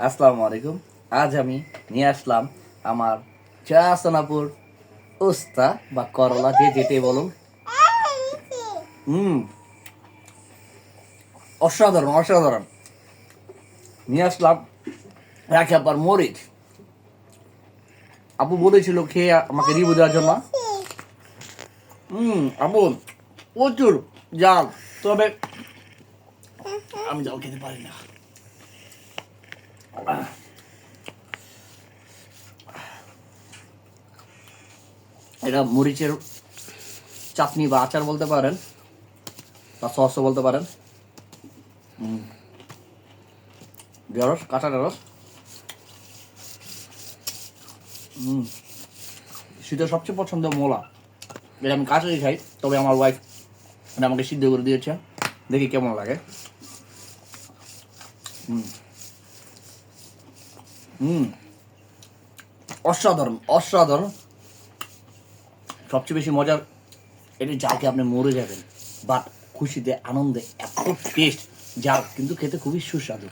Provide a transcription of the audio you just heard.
আসসালামু আলাইকুম। আজ আমি নিয়ে আসলাম আমার চাসনাপুর উস্তা বা করলা, যে যেটাই বলুন। হুম, অসাধারণ অসাধারণ। নিয়ে আসলাম রাখি আপার মরিচ। আপু বলেছিল খেয়ে আমাকে রিভিউ দেওয়ার জন্য। আপু প্রচুর জাল, তবে আমি জাল খেতে পারি না। এটা মরিচের চাটনি বা আচার বলতে পারেন, বা সসও বলতে পারেন। ঢেঁড়স, কাঁচা ঢেঁড়স। শীতের সবচেয়ে পছন্দ মোলা। এটা আমি কাঁচাই খাই, তবে আমার ওয়াইফ এটা আমাকে সিদ্ধ করে দিয়েছে, দেখি কেমন লাগে। অসাধারণ অসাধারণ। সবচেয়ে বেশি মজার এটি জালকে আপনি মরে যাবেন, বাট খুশিতে আনন্দে এত টেস্ট জাল কিন্তু খেতে খুবই সুস্বাদু।